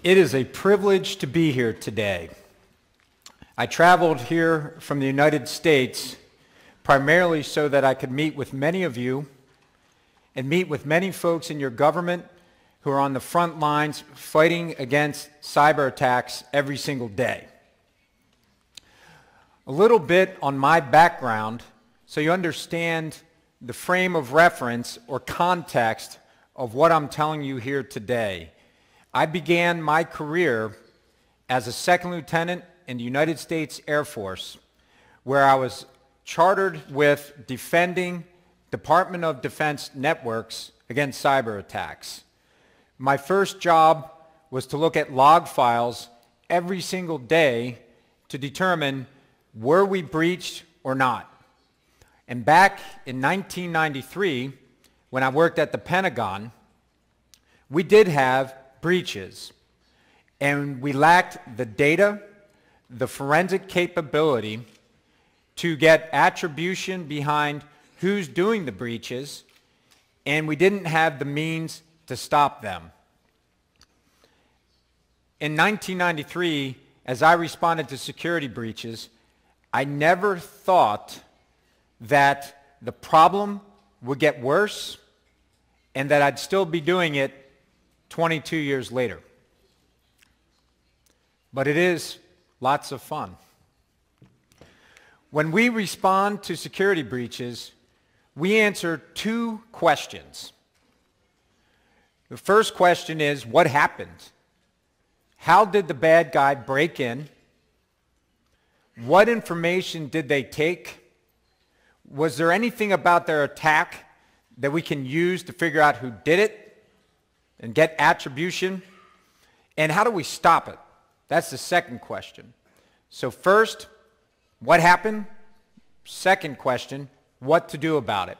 It is a privilege to be here today. I traveled here from the United States primarily so that I could meet with many of you and meet with many folks in your government who are on the front lines fighting against cyber attacks every single day. A little bit on my background so you understand the frame of reference or context of what I'm telling you here today. I began my career as a second lieutenant in the United States Air Force, where I was chartered with defending Department of Defense networks against cyber attacks. My first job was to look at log files every single day to determine were we breached or not. And back in 1993, when I worked at the Pentagon, we did have breaches, and we lacked the data, the forensic capability to get attribution behind who's doing the breaches, and we didn't have the means to stop them. In 1993, as I responded to security breaches, I never thought that the problem would get worse and that I'd still be doing it 22 years later. But it is lots of fun. When we respond to security breaches, we answer two questions. The first question is, what happened? How did the bad guy break in? What information did they take? Was there anything about their attack that we can use to figure out who did it and get attribution? And how do we stop it? That's the second question. So first, what happened? Second question, what to do about it?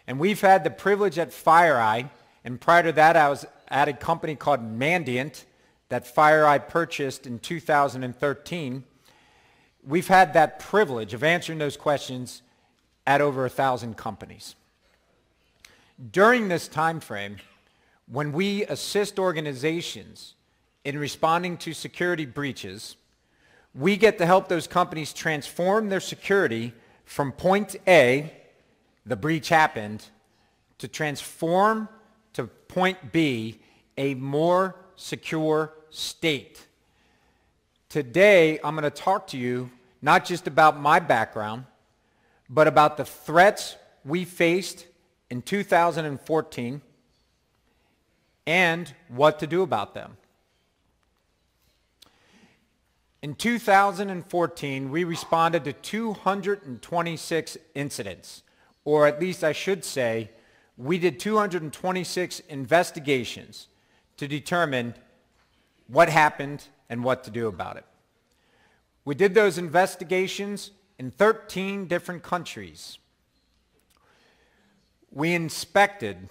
And we've had the privilege at FireEye, and prior to that I was at a company called Mandiant that FireEye purchased in 2013. We've had that privilege of answering those questions at over 1,000 companies. During this time frame, when we assist organizations in responding to security breaches, we get to help those companies transform their security from point A, the breach happened, to transform to point B, a more secure state. Today, I'm going to talk to you not just about my background, but about the threats we faced in 2014 and what to do about them. In 2014, we responded to 226 incidents, or at least I should say, we did 226 investigations to determine what happened and what to do about it. We did those investigations in 13 different countries. We inspected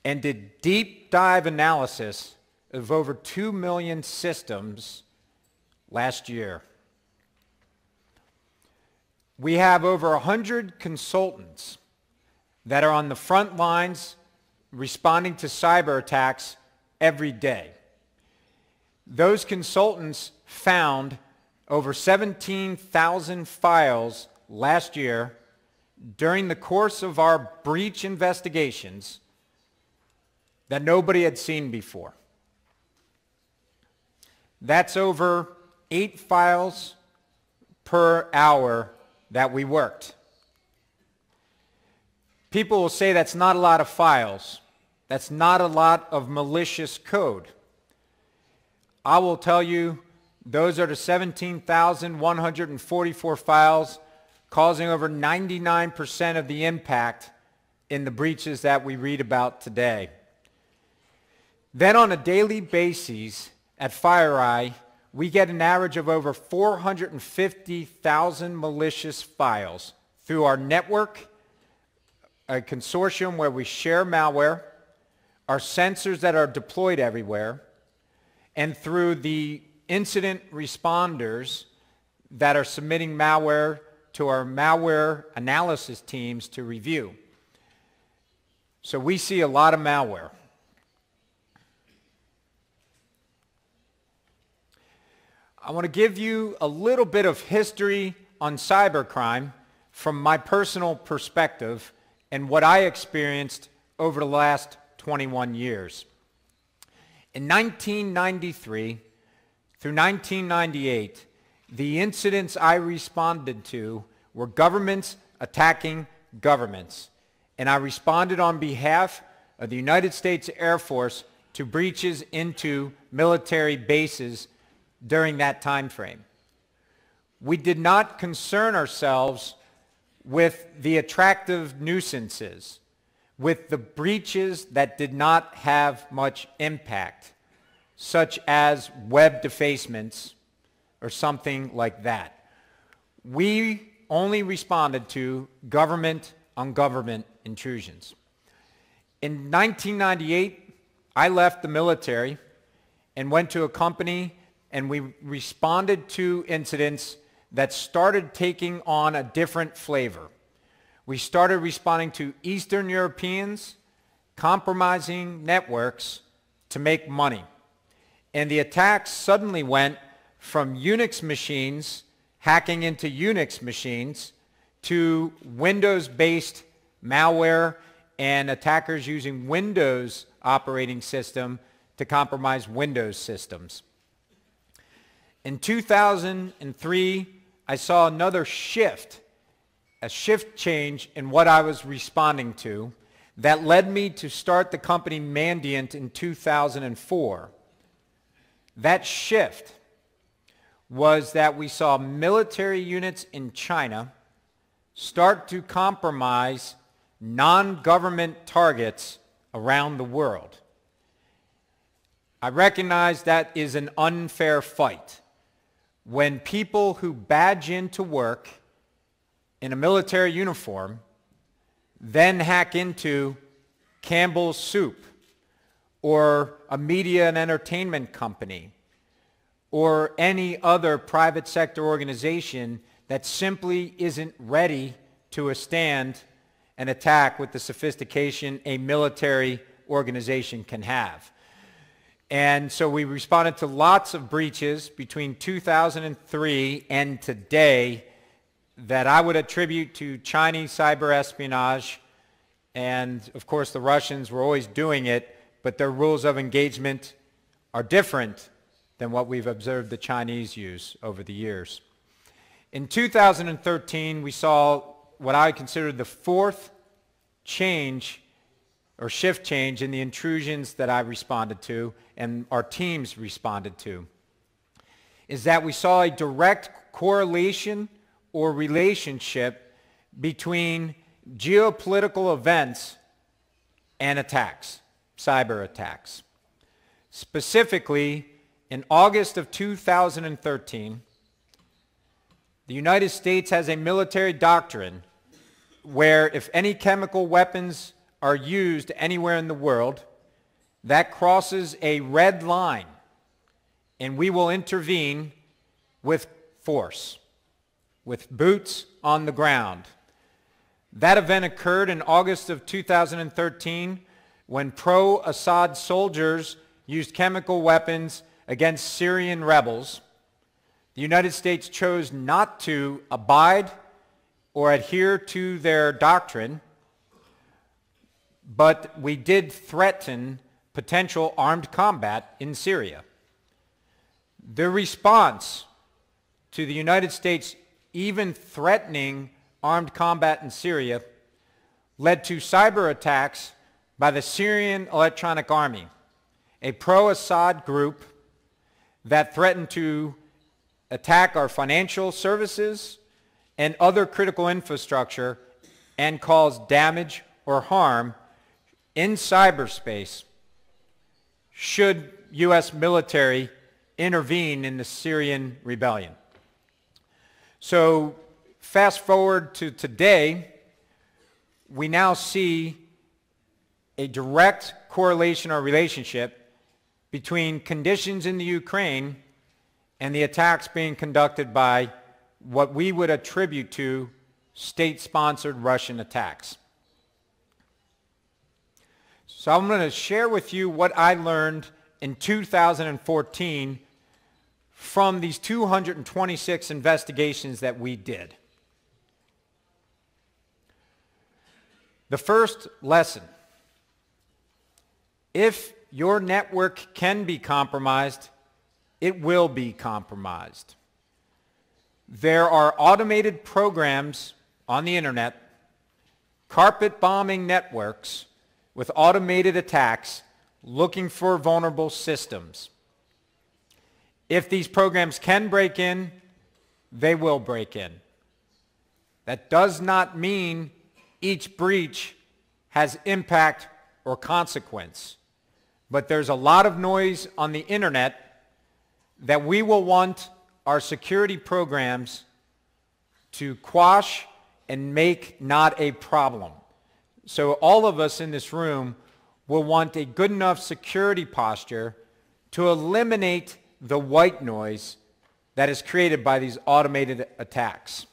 and did deep dive analysis of over 2 million systems last year. We have over 100 consultants that are on the front lines responding to cyber attacks every day. Those consultants found over 17,000 files last year during the course of our breach investigations that nobody had seen before. That's over 8 files per hour that we worked. People will say that's not a lot of files. That's not a lot of malicious code. I will tell you, those are the 17,144 files causing over 99% of the impact in the breaches that we read about today. Then on a daily basis at FireEye, we get an average of over 450,000 malicious files through our network, a consortium where we share malware, our sensors that are deployed everywhere, and through the incident responders that are submitting malware to our malware analysis teams to review. So we see a lot of malware. I want to give you a little bit of history on cybercrime from my personal perspective and what I experienced over the last 21 years. In 1993 through 1998, the incidents I responded to were governments attacking governments, and I responded on behalf of the United States Air Force to breaches into military bases during that time frame. We did not concern ourselves with the attractive nuisances, with the breaches that did not have much impact, such as web defacements or something like that. We only responded to government-on-government intrusions. In 1998, I left the military and went to a company, and we responded to incidents that started taking on a different flavor. We started responding to Eastern Europeans compromising networks to make money. And the attacks suddenly went from Unix machines hacking into Unix machines to Windows-based malware and attackers using Windows operating system to compromise Windows systems. In 2003, I saw another shift, a shift change in what I was responding to that led me to start the company Mandiant in 2004. That shift was that we saw military units in China start to compromise non-government targets around the world. I recognize that is an unfair fight. When people who badge into work in a military uniform then hack into Campbell's Soup or a media and entertainment company or any other private sector organization that simply isn't ready to withstand an attack with the sophistication a military organization can have. And so we responded to lots of breaches between 2003 and today that I would attribute to Chinese cyber espionage. And of course the Russians were always doing it, but their rules of engagement are different than what we've observed the Chinese use over the years. In 2013, we saw what I consider the fourth change or shift change in the intrusions that I responded to and our teams responded to, is that we saw a direct correlation or relationship between geopolitical events and attacks, cyber attacks. Specifically, in August of 2013, the United States has a military doctrine where if any chemical weapons are used anywhere in the world, that crosses a red line, and we will intervene with force, with boots on the ground. That event occurred in August of 2013 when pro-Assad soldiers used chemical weapons against Syrian rebels. The United States chose not to abide or adhere to their doctrine, but we did threaten potential armed combat in Syria. The response to the United States even threatening armed combat in Syria led to cyber attacks by the Syrian Electronic Army, a pro-Assad group that threatened to attack our financial services and other critical infrastructure and cause damage or harm in cyberspace should U.S. military intervene in the Syrian rebellion. So fast forward to today, we now see a direct correlation or relationship between conditions in the Ukraine and the attacks being conducted by what we would attribute to state-sponsored Russian attacks. So I'm going to share with you what I learned in 2014 from these 226 investigations that we did. The first lesson: if your network can be compromised, it will be compromised. There are automated programs on the internet, carpet bombing networks with automated attacks looking for vulnerable systems. If these programs can break in, they will break in. That does not mean each breach has impact or consequence. But there's a lot of noise on the internet that we will want our security programs to quash and make not a problem. So all of us in this room will want a good enough security posture to eliminate the white noise that is created by these automated attacks.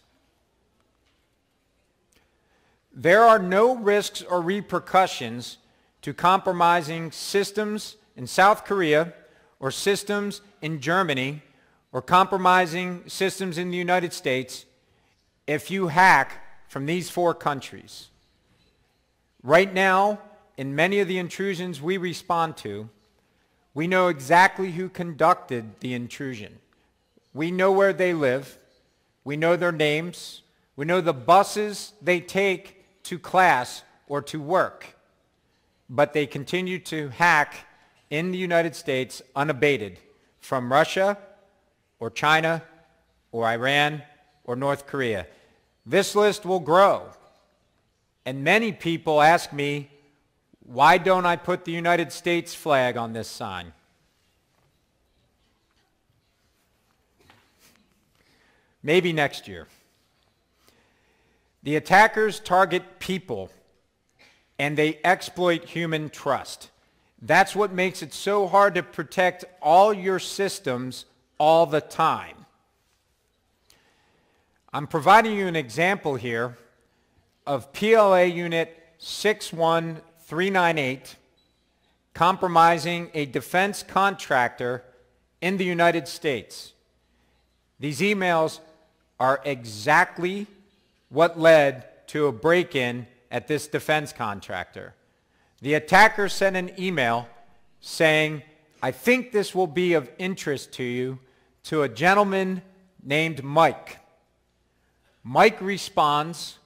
There are no risks or repercussions to compromising systems in South Korea or systems in Germany or compromising systems in the United States if you hack from these 4 countries. Right now, in many of the intrusions we respond to, we know exactly who conducted the intrusion. We know where they live. We know their names. We know the buses they take to class or to work. But they continue to hack in the United States unabated from Russia or China or Iran or North Korea. This list will grow. And many people ask me, why don't I put the United States flag on this sign? Maybe next year. The attackers target people and they exploit human trust. That's what makes it so hard to protect all your systems all the time. I'm providing you an example here of PLA Unit 61398 compromising a defense contractor in the United States. These emails are exactly what led to a break-in at this defense contractor. The attacker sent an email saying, "I think this will be of interest to you," to a gentleman named Mike. Mike responds,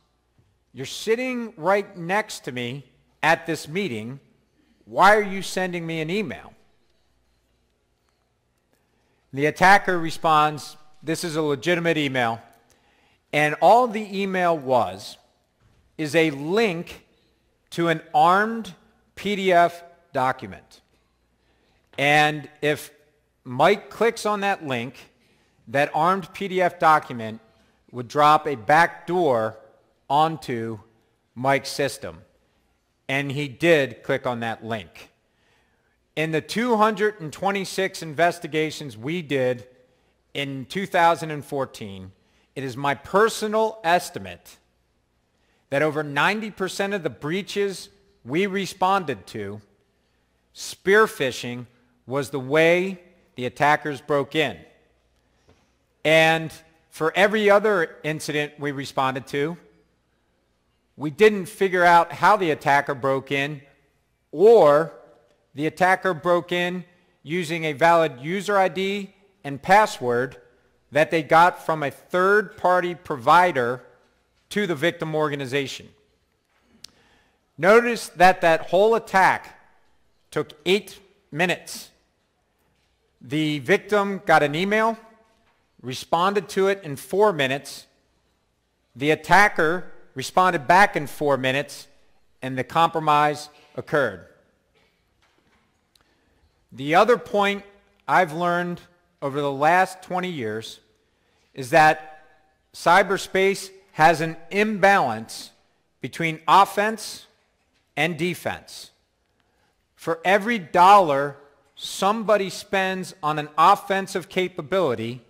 "You're sitting right next to me at this meeting. Why are you sending me an email?" The attacker responds, "This is a legitimate email." And all the email is a link to an armed PDF document. And if Mike clicks on that link, that armed PDF document would drop a backdoor onto Mike's system. And he did click on that link. In the 226 investigations we did in 2014, it is my personal estimate that over 90% of the breaches we responded to, spear phishing was the way the attackers broke in. And for every other incident we responded to, we didn't figure out how the attacker broke in, or the attacker broke in using a valid user ID and password that they got from a third-party provider to the victim organization. Notice that that whole attack took 8 minutes. The victim got an email, responded to it in 4 minutes. The attacker responded back in 4 minutes, and the compromise occurred. The other point I've learned over the last 20 years is that cyberspace has an imbalance between offense and defense. For every dollar somebody spends on an offensive capability,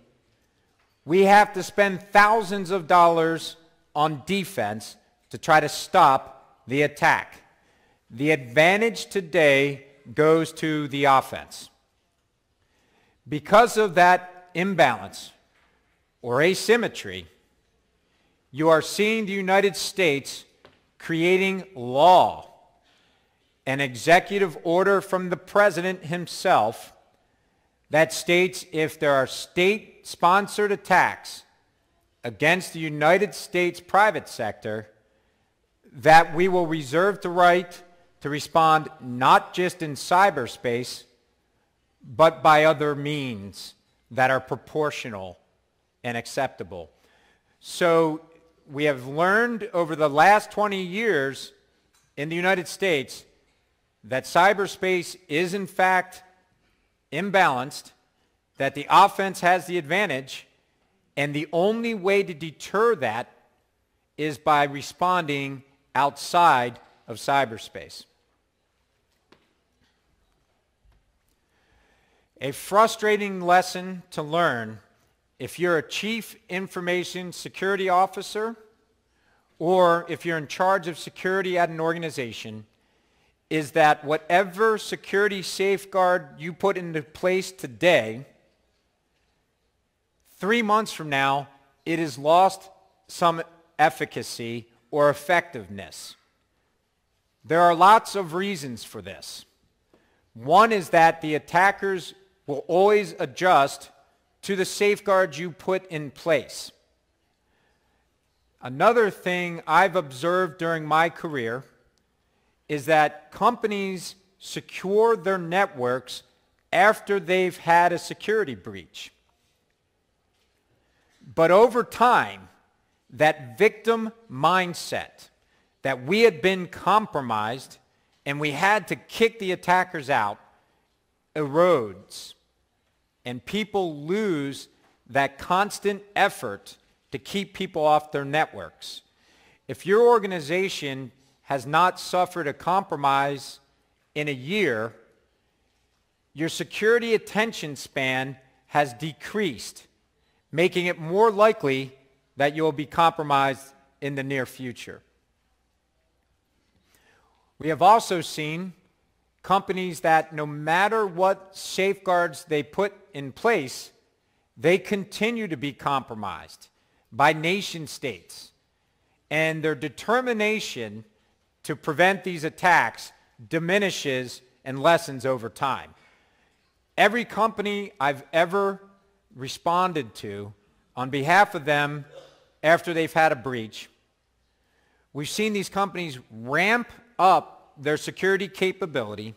we have to spend thousands of dollars on defense to try to stop the attack. The advantage today goes to the offense. Because of that imbalance or asymmetry, you are seeing the United States creating law, an executive order from the president himself that states if there are state-sponsored attacks against the United States private sector, that we will reserve the right to respond not just in cyberspace, but by other means that are proportional and acceptable. So we have learned over the last 20 years in the United States that cyberspace is in fact imbalanced, that the offense has the advantage, and the only way to deter that is by responding outside of cyberspace. A frustrating lesson to learn if you're a chief information security officer or if you're in charge of security at an organization is that whatever security safeguard you put into place today, 3 months from now, it has lost some efficacy or effectiveness. There are lots of reasons for this. One is that the attackers will always adjust to the safeguards you put in place. Another thing I've observed during my career is that companies secure their networks after they've had a security breach. But over time, that victim mindset that we had been compromised and we had to kick the attackers out erodes, and people lose that constant effort to keep people off their networks. If your organization has not suffered a compromise in a year, your security attention span has decreased, making it more likely that you will be compromised in the near future. We have also seen companies that no matter what safeguards they put in place, they continue to be compromised by nation states. And their determination to prevent these attacks diminishes and lessens over time. Every company I've ever responded to on behalf of them after they've had a breach, we've seen these companies ramp up their security capability,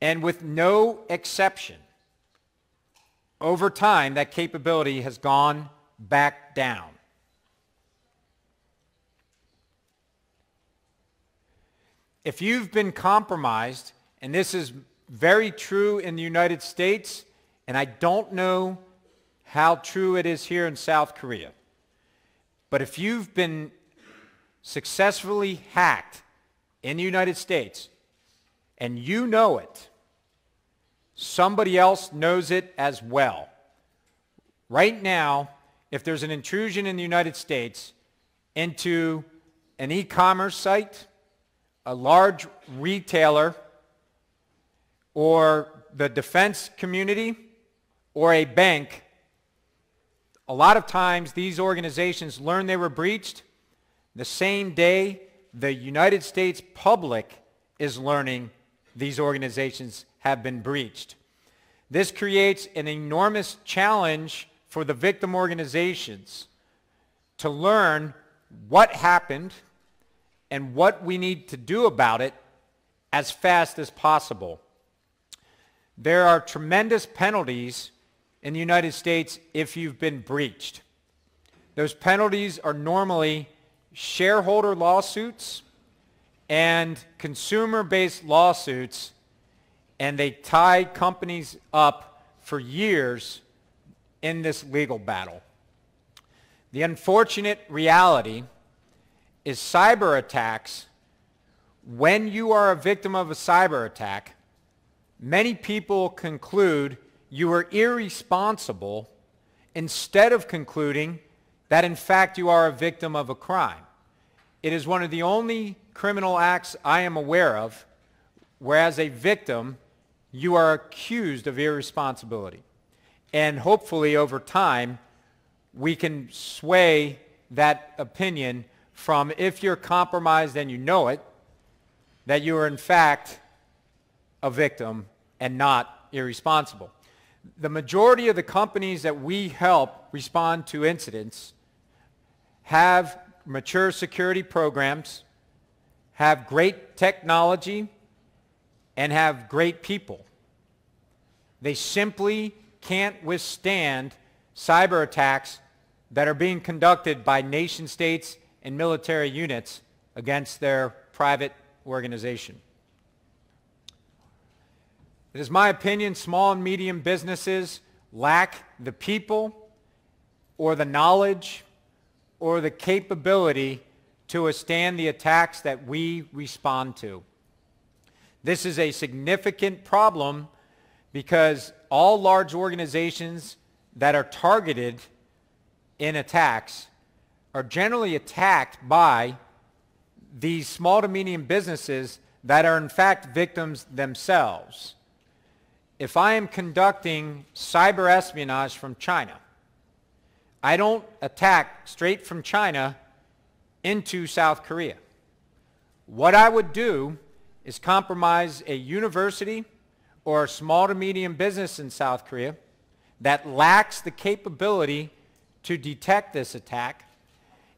and with no exception, over time, that capability has gone back down. If you've been compromised, and this is very true in the United States, and I don't know how true it is here in South Korea, but if you've been successfully hacked in the United States, and you know it, somebody else knows it as well. Right now, if there's an intrusion in the United States into an e-commerce site, a large retailer, or the defense community, or a bank, a lot of times these organizations learn they were breached the same day the United States public is learning these organizations have been breached. This creates an enormous challenge for the victim organizations to learn what happened and what we need to do about it as fast as possible. There are tremendous penalties in the United States if you've been breached. Those penalties are normally shareholder lawsuits and consumer-based lawsuits, and they tie companies up for years in this legal battle. The unfortunate reality is cyber attacks. When you are a victim of a cyber attack, many people conclude you were irresponsible instead of concluding that in fact you are a victim of a crime. It is one of the only criminal acts I am aware of where as a victim you are accused of irresponsibility. And hopefully over time, we can sway that opinion from, if you're compromised and you know it, that you are in fact a victim and not irresponsible. The majority of the companies that we help respond to incidents have mature security programs, have great technology, and have great people. They simply can't withstand cyber attacks that are being conducted by nation states and military units against their private organization. It is my opinion small and medium businesses lack the people or the knowledge or the capability to withstand the attacks that we respond to. This is a significant problem because all large organizations that are targeted in attacks are generally attacked by these small to medium businesses that are in fact victims themselves. If I am conducting cyber espionage from China, I don't attack straight from China into South Korea. What I would do is compromise a university or a small to medium business in South Korea that lacks the capability to detect this attack,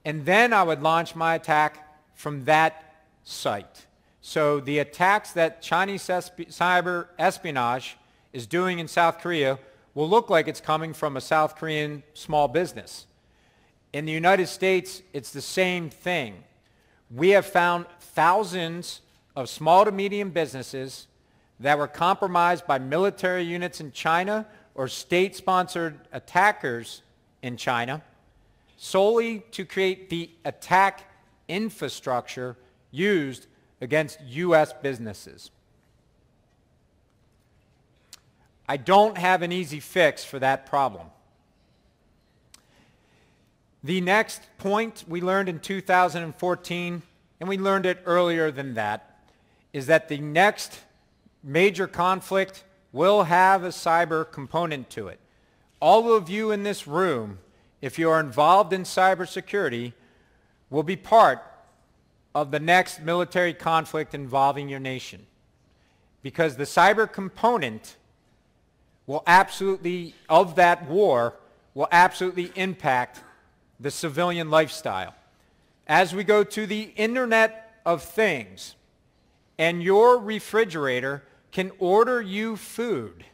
and then I would launch my attack from that site. So the attacks that Chinese cyber espionage is doing in South Korea will look like it's coming from a South Korean small business. In the United States, it's the same thing. We have found thousands of small to medium businesses that were compromised by military units in China or state-sponsored attackers in China solely to create the attack infrastructure used against U.S. businesses. I don't have an easy fix for that problem. The next point we learned in 2014, and we learned it earlier than that, is that the next major conflict will have a cyber component to it. All of you in this room, if you are involved in cybersecurity, will be part of the next military conflict involving your nation. Because the cyber component will absolutely, of that war, will absolutely impact the civilian lifestyle. As we go to the Internet of Things, and your refrigerator can order you food,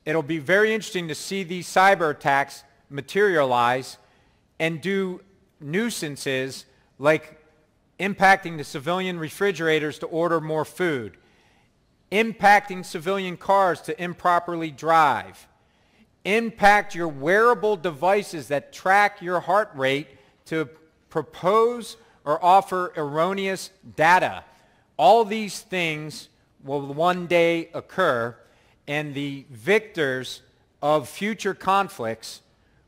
it'll be very interesting to see these cyber attacks materialize and do nuisances like impacting the civilian refrigerators to order more food, impacting civilian cars to improperly drive, impact your wearable devices that track your heart rate to propose or offer erroneous data. All these things will one day occur, and the victors of future conflicts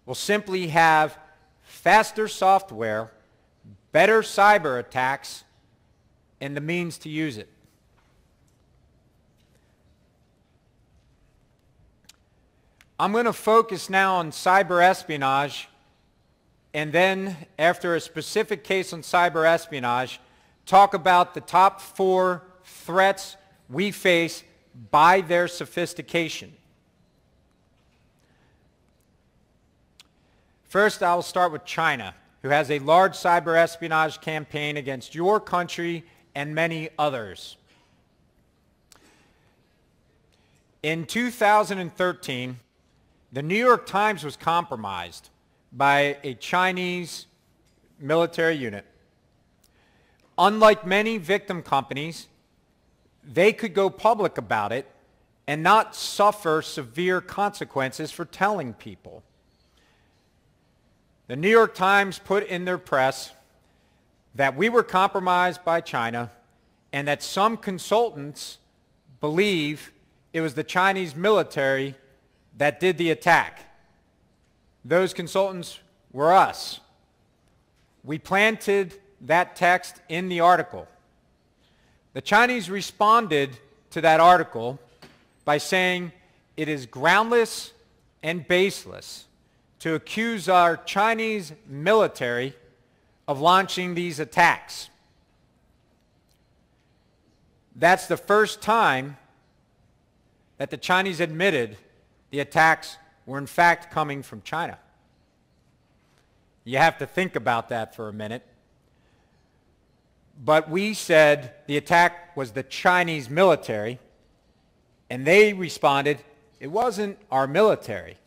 will simply have faster software, better cyber attacks, and the means to use it. I'm going to focus now on cyber espionage, and then after a specific case on cyber espionage, talk about the top 4 threats we face by their sophistication. First, I will start with China, who has a large cyber espionage campaign against your country and many others. In 2013, the New York Times was compromised by a Chinese military unit. Unlike many victim companies, they could go public about it and not suffer severe consequences for telling people. The New York Times put in their press that we were compromised by China and that some consultants believe it was the Chinese military that did the attack. Those consultants were us. We planted that text in the article. The Chinese responded to that article by saying it is groundless and baseless to accuse our Chinese military of launching these attacks. That's the first time that the Chinese admitted the attacks were in fact coming from China. You have to think about that for a minute. But we said the attack was the Chinese military, and they responded, it wasn't our military.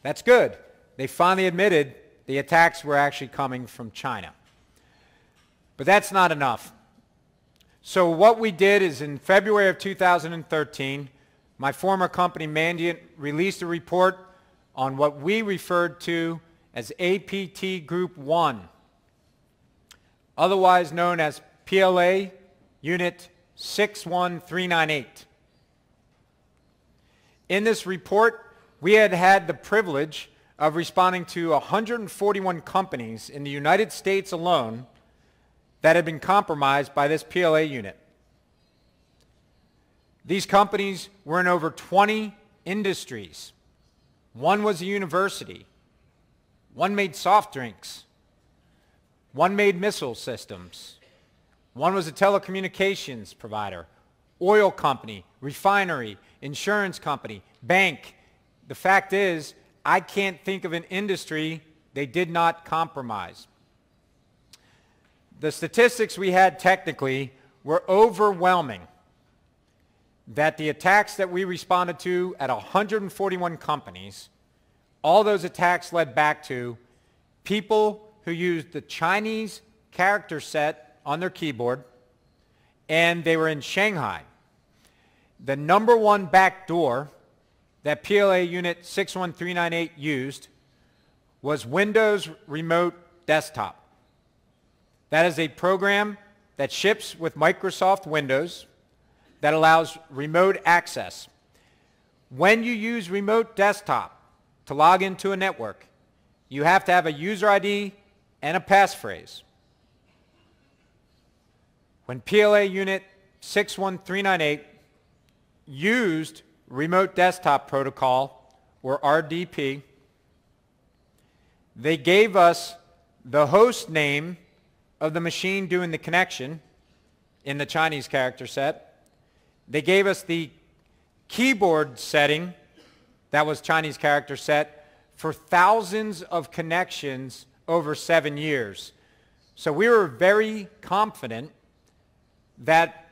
That's good. They finally admitted the attacks were actually coming from China. But that's not enough. So what we did is in February of 2013, my former company Mandiant released a report on what we referred to as APT Group 1, otherwise known as PLA Unit 61398. In this report, we had the privilege of responding to 141 companies in the United States alone that had been compromised by this PLA unit. These companies were in over 20 industries. One was a university. One made soft drinks. One made missile systems. One was a telecommunications provider, oil company, refinery, insurance company, bank. The fact is, I can't think of an industry they did not compromise. The statistics we had technically were overwhelming that the attacks that we responded to at 141 companies, all those attacks led back to people who used the Chinese character set on their keyboard, and they were in Shanghai. The number one backdoor that PLA Unit 61398 used was Windows Remote Desktop. That is a program that ships with Microsoft Windows that allows remote access. When you use Remote Desktop to log into a network, you have to have a user ID and a passphrase. When PLA Unit 61398 used Remote Desktop Protocol, or RDP, they gave us the host name of the machine doing the connection in the Chinese character set. They gave us the keyboard setting that was Chinese character set for thousands of connections over 7 years. So we were very confident that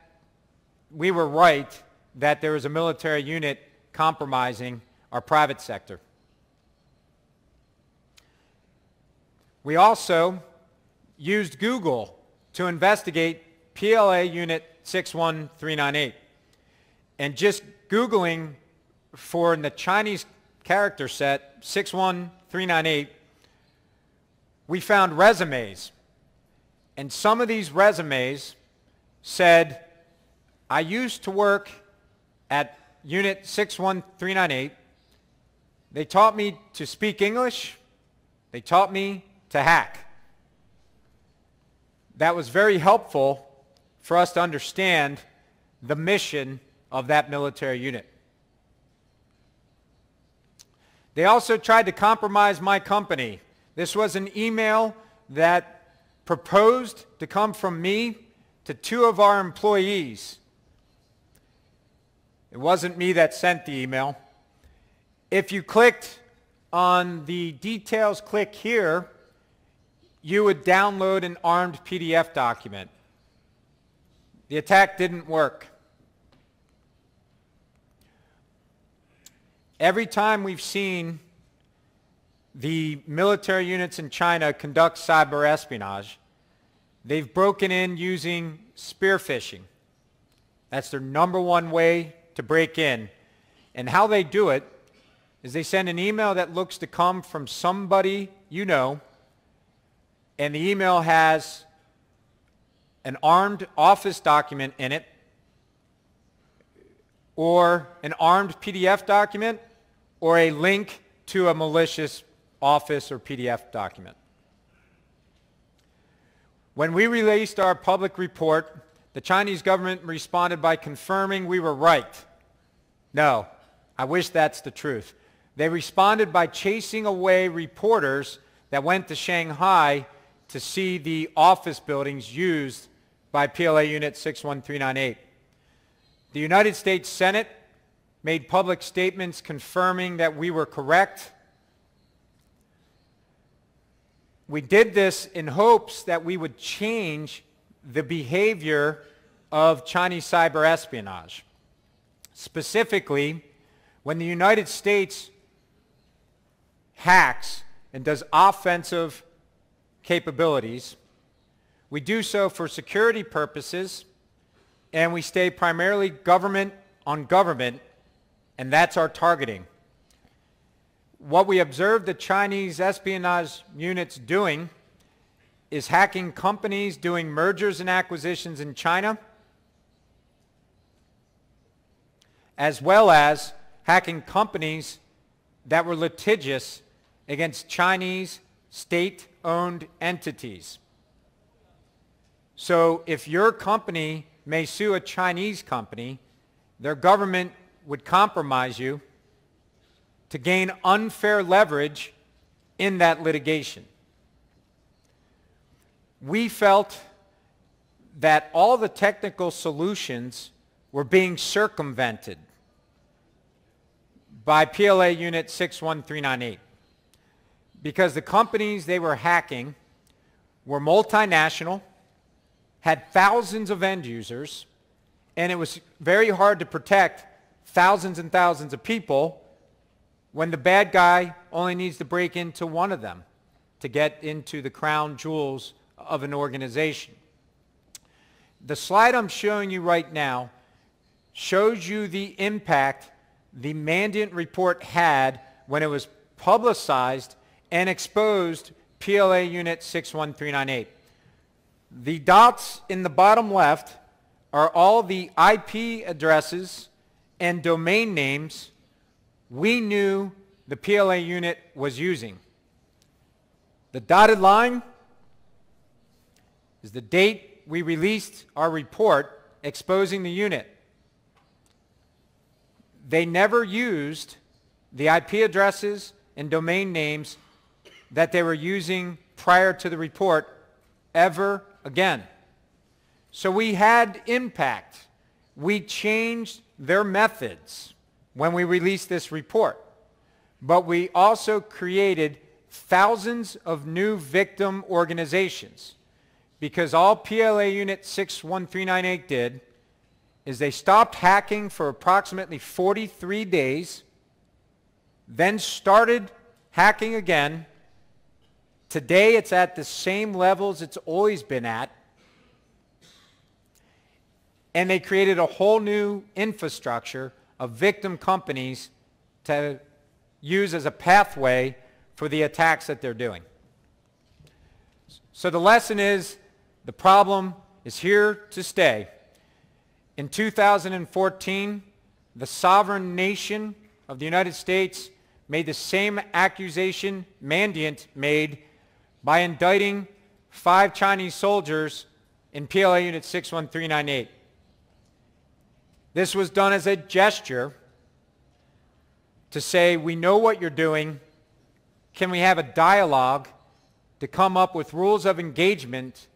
we were right that there was a military unit compromising our private sector. We also used Google to investigate PLA Unit 61398. And just Googling for in the Chinese character set 61398, we found resumes. And some of these resumes said, I used to work at Unit 61398. They taught me to speak English. They taught me to hack. That was very helpful for us to understand the mission of that military unit. They also tried to compromise my company. This was an email that proposed to come from me to 2 of our employees. It wasn't me that sent the email. If you clicked on the details click here, you would download an armed PDF document. The attack didn't work. Every time we've seen the military units in China conduct cyber espionage, they've broken in using spear phishing. That's their number one way to break in. And how they do it is they send an email that looks to come from somebody you know, and the email has an armed office document in it, or an armed PDF document, or a link to a malicious office or PDF document. When we released our public report, the Chinese government responded by confirming we were right. No, I wish that's the truth. They responded by chasing away reporters that went to Shanghai to see the office buildings used by PLA Unit 61398. The United States Senate made public statements confirming that we were correct. We did this in hopes that we would change the behavior of Chinese cyber espionage. Specifically, when the United States hacks and does offensive capabilities, we do so for security purposes, and we stay primarily government on government, and that's our targeting. What we observed the Chinese espionage units doing is hacking companies doing mergers and acquisitions in China, as well as hacking companies that were litigious against Chinese state-owned entities. So if your company may sue a Chinese company, their government would compromise you to gain unfair leverage in that litigation. We felt that all the technical solutions were being circumvented by PLA Unit 61398 because the companies they were hacking were multinational, had thousands of end users, and it was very hard to protect thousands and thousands of people when the bad guy only needs to break into one of them to get into the crown jewels of an organization. The slide I'm showing you right now shows you the impact the Mandiant report had when it was publicized and exposed PLA Unit 61398. The dots in the bottom left are all the IP addresses and domain names we knew the PLA unit was using. The dotted line is the date we released our report exposing the unit. They never used the IP addresses and domain names that they were using prior to the report ever again. So we had impact. We changed their methods when we released this report. But we also created thousands of new victim organizations because all PLA Unit 61398 did is they stopped hacking for approximately 43 days, then started hacking again. Today it's at the same levels it's always been at. And they created a whole new infrastructure of victim companies to use as a pathway for the attacks that they're doing. So the lesson is the problem is here to stay. In 2014, the sovereign nation of the United States made the same accusation Mandiant made by indicting 5 Chinese soldiers in PLA Unit 61398. This was done as a gesture to say, we know what you're doing. Can we have a dialogue to come up with rules of engagement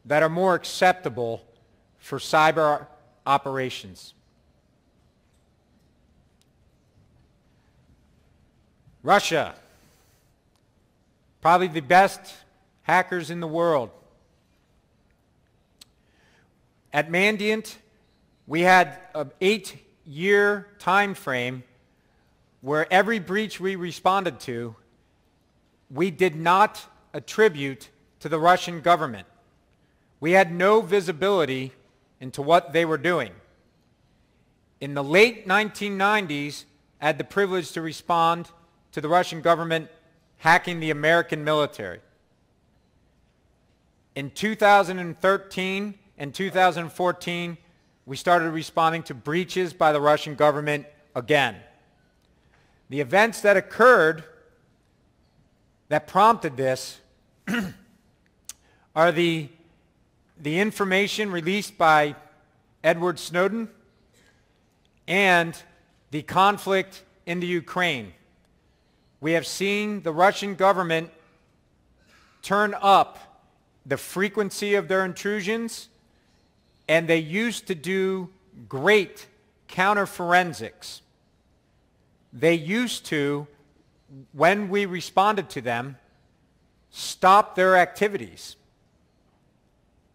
that are more acceptable for cyber operations? Russia, probably the best hackers in the world. At Mandiant, we had an 8-year time frame where every breach we responded to, we did not attribute to the Russian government. We had no visibility into what they were doing. In the late 1990s, I had the privilege to respond to the Russian government hacking the American military. In 2013 and 2014, we started responding to breaches by the Russian government again. The events that occurred that prompted this are the information released by Edward Snowden and the conflict in the Ukraine. we have seen the Russian government turn up the frequency of their intrusions, and they used to do great counter-forensics. They used to, when we responded to them, stop their activities.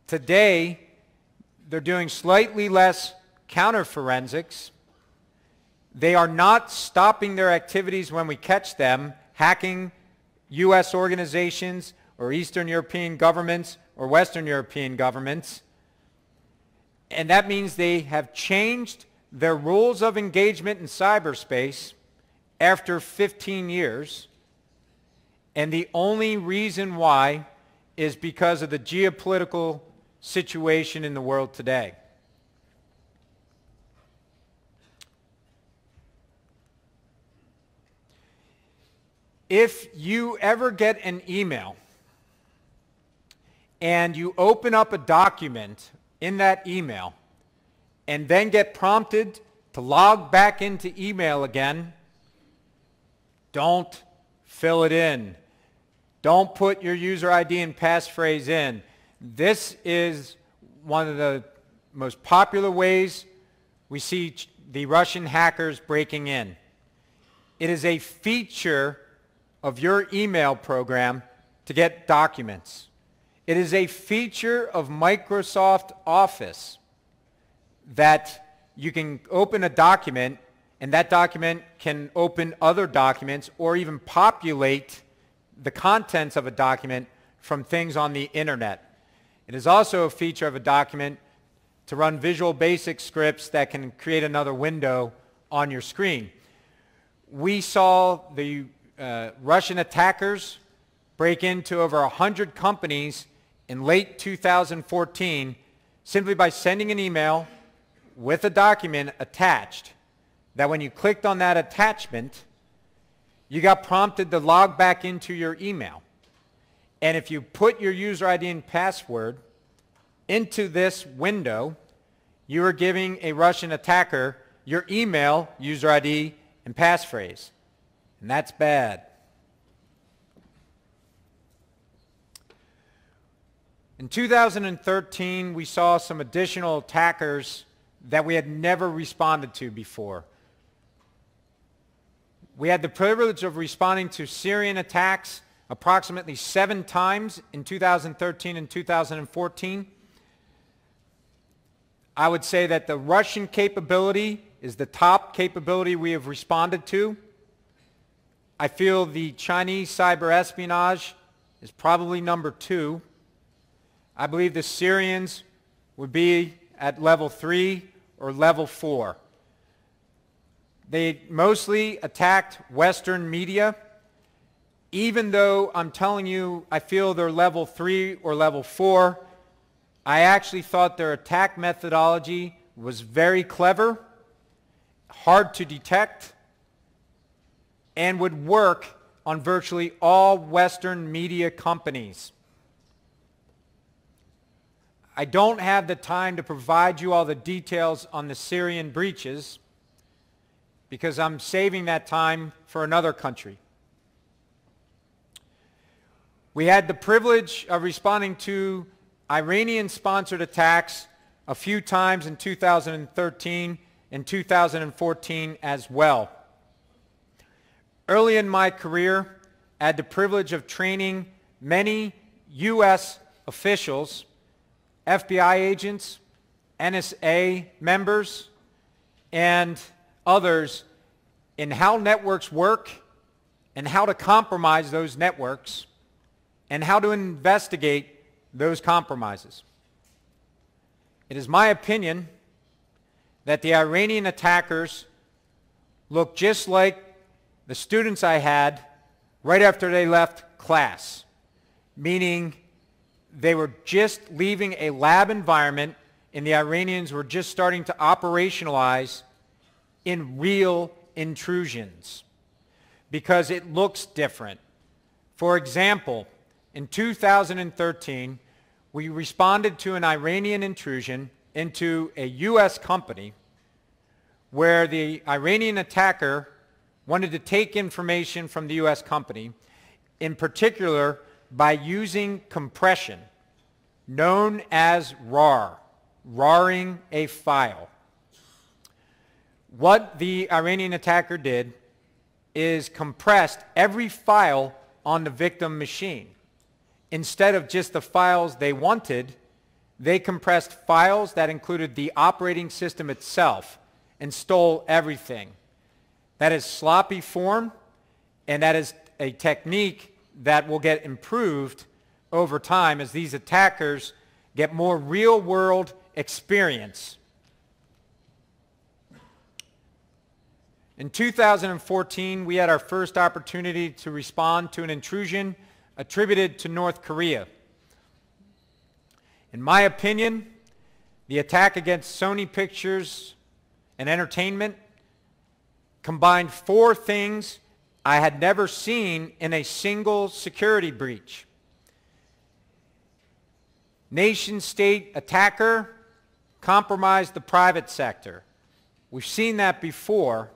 Today, they're doing slightly less counter-forensics. They are not stopping their activities when we catch them, hacking U.S. organizations or Eastern European governments or Western European governments. And that means they have changed their rules of engagement in cyberspace after 15 years. And the only reason why is because of the geopolitical situation in the world today. If you ever get an email and you open up a document in that email and then get prompted to log back into email again, don't fill it in. Don't put your user ID and passphrase in. This is one of the most popular ways we see the Russian hackers breaking in. It is a feature of your email program to get documents. It is a feature of Microsoft Office that you can open a document, and that document can open other documents or even populate the contents of a document from things on the internet. It is also a feature of a document to run Visual Basic scripts that can create another window on your screen. We saw the Russian attackers break into over 100 companies in late 2014 simply by sending an email with a document attached that when you clicked on that attachment, you got prompted to log back into your email. And if you put your user ID and password into this window, you are giving a Russian attacker your email, user ID, and passphrase. And that's bad. In 2013, we saw some additional attackers that we had never responded to before. We had the privilege of responding to Syrian attacks approximately 7 times in 2013 and 2014. I would say that the Russian capability is the top capability we have responded to. I feel the Chinese cyber espionage is probably number 2. I believe the Syrians would be at level 3 or level 4. They mostly attacked Western media. Even though I'm telling you I feel they're level 3 or level 4, I actually thought their attack methodology was very clever, hard to detect, and would work on virtually all Western media companies. I don't have the time to provide you all the details on the Syrian breaches because I'm saving that time for another country. We had the privilege of responding to Iranian-sponsored attacks a few times in 2013 and 2014 as well. Early in my career, I had the privilege of training many U.S. officials, FBI agents, NSA members, and others in how networks work and how to compromise those networks and how to investigate those compromises. It is my opinion that the Iranian attackers look just like the students I had right after they left class, meaning they were just leaving a lab environment and the Iranians were just starting to operationalize in real intrusions because it looks different. For example, in 2013, we responded to an Iranian intrusion into a U.S. company where the Iranian attacker wanted to take information from the U.S. company, in particular by using compression, known as RAR, RARing a file. What the Iranian attacker did is compressed every file on the victim machine. Instead of just the files they wanted, they compressed files that included the operating system itself and stole everything. That is sloppy form, and that is a technique that will get improved over time as these attackers get more real-world experience. In 2014, we had our first opportunity to respond to an intrusion attributed to North Korea. In my opinion, the attack against Sony Pictures and Entertainment combined four things I had never seen in a single security breach. Nation-state attacker compromised the private sector. We've seen that before,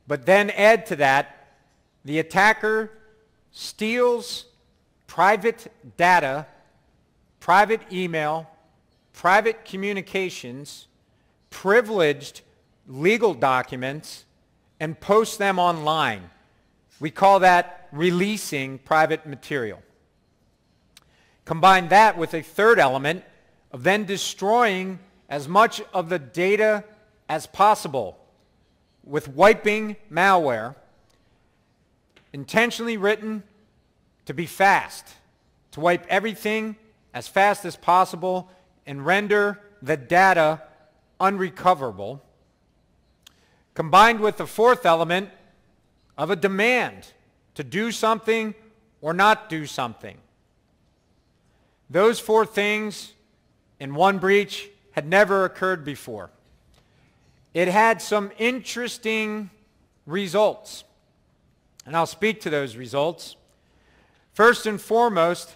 but then add to that, the attacker steals private data, private email, private communications, privileged legal documents, and posts them online. We call that releasing private material. Combine that with a third element of then destroying as much of the data as possible with wiping malware, intentionally written to be fast, to wipe everything as fast as possible and render the data unrecoverable, combined with the fourth element of a demand to do something or not do something. Those four things in one breach had never occurred before. It had some interesting results, and I'll speak to those results. First and foremost,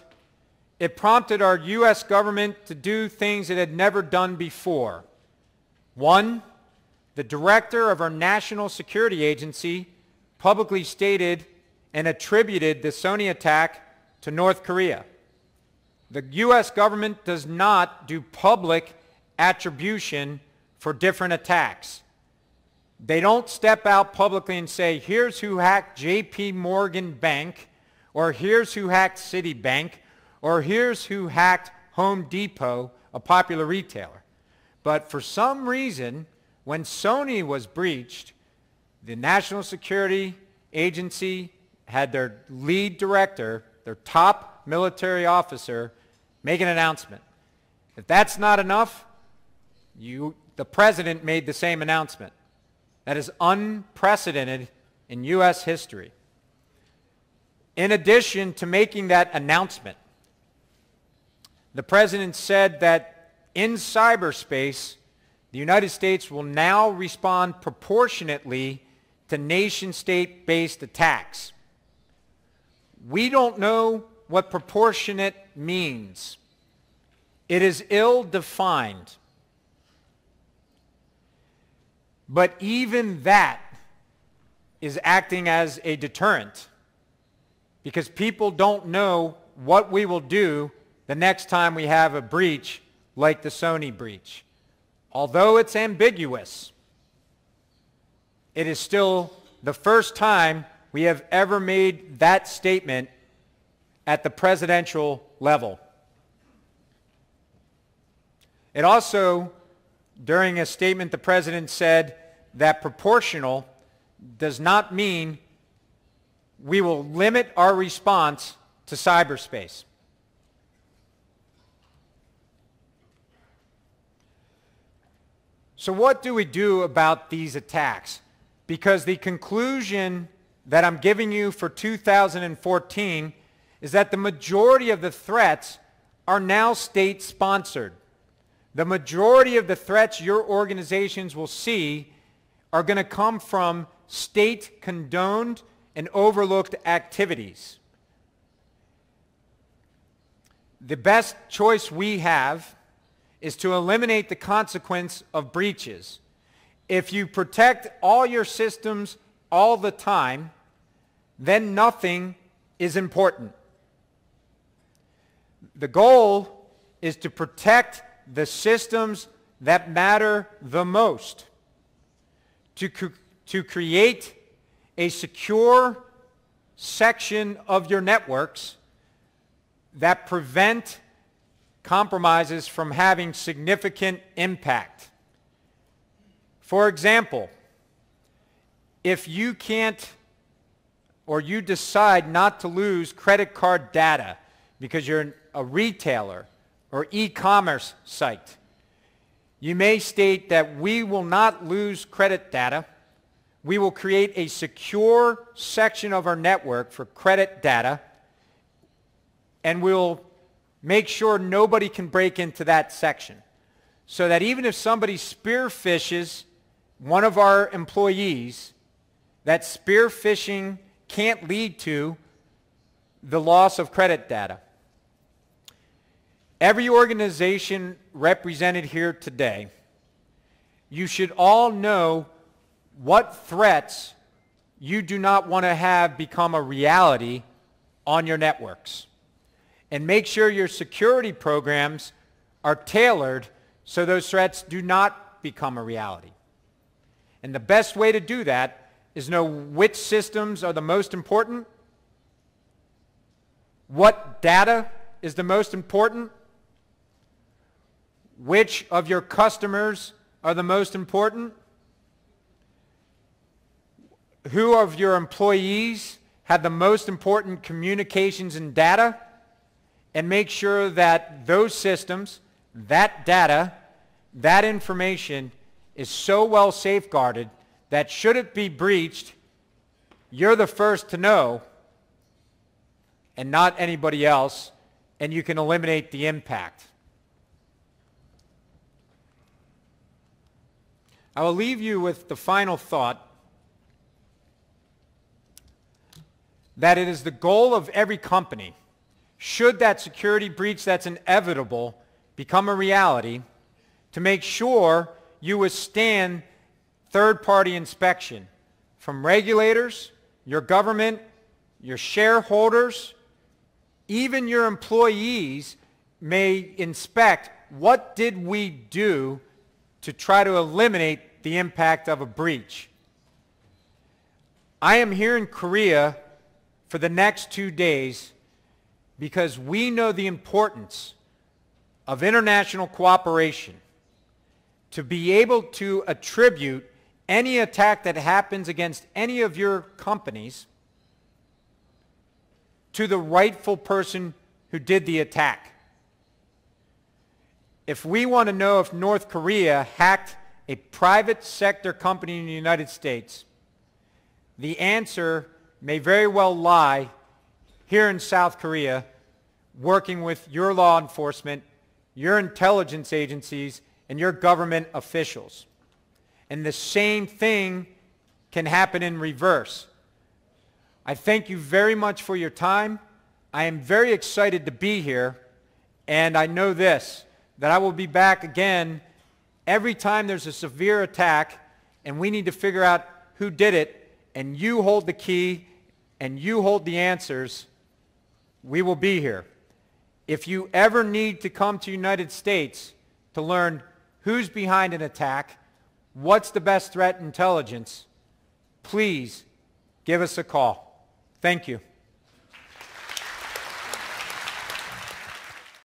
it prompted our U.S. government to do things it had never done before. One, the director of our National Security Agency publicly stated and attributed the Sony attack to North Korea. The U.S. government does not do public attribution for different attacks. They don't step out publicly and say, here's who hacked J.P. Morgan Bank, or here's who hacked Citibank, or here's who hacked Home Depot, a popular retailer. But for some reason, when Sony was breached, the National Security Agency had their lead director, their top military officer, make an announcement. If that's not enough, the president made the same announcement. That is unprecedented in U.S. history. In addition to making that announcement, the president said that in cyberspace, the United States will now respond proportionately to nation-state-based attacks. We don't know what proportionate means. It is ill-defined. But even that is acting as a deterrent because people don't know what we will do the next time we have a breach like the Sony breach. Although it's ambiguous, it is still the first time we have ever made that statement at the presidential level. It also, during a statement, the president said that proportional does not mean we will limit our response to cyberspace. So what do we do about these attacks? Because the conclusion that I'm giving you for 2014 is that the majority of the threats are now state-sponsored. The majority of the threats your organizations will see are going to come from state-condoned and overlooked activities. The best choice we have is to eliminate the consequence of breaches. If you protect all your systems all the time, then nothing is important. The goal is to protect the systems that matter the most, to create a secure section of your networks that prevent compromises from having significant impact. For example, if you can't or you decide not to lose credit card data because you're a retailer or e-commerce site, you may state that we will not lose credit data. We will create a secure section of our network for credit data, and we'll make sure nobody can break into that section. So that even if somebody spear phishes one of our employees, that spear phishing can't lead to the loss of credit data. Every organization represented here today, you should all know what threats you do not want to have become a reality on your networks. And make sure your security programs are tailored so those threats do not become a reality. And the best way to do that is know which systems are the most important, what data is the most important, which of your customers are the most important, who of your employees have the most important communications and data, and make sure that those systems, that data, that information is so well safeguarded that should it be breached, you're the first to know and not anybody else, and you can eliminate the impact. I will leave you with the final thought that it is the goal of every company, should that security breach that's inevitable become a reality, to make sure you withstand third-party inspection from regulators, your government, your shareholders, even your employees may inspect what did we do to try to eliminate the impact of a breach. I am here in Korea for the next 2 days because we know the importance of international cooperation to be able to attribute any attack that happens against any of your companies to the rightful person who did the attack. If we want to know if North Korea hacked a private sector company in the United States, the answer may very well lie here in South Korea, working with your law enforcement, your intelligence agencies, and your government officials. And the same thing can happen in reverse. I thank you very much for your time. I am very excited to be here, and I know this, that I will be back again every time there's a severe attack and we need to figure out who did it, and you hold the key and you hold the answers. We will be here. If you ever need to come to the United States to learn who's behind an attack, what's the best threat intelligence, please give us a call. Thank you.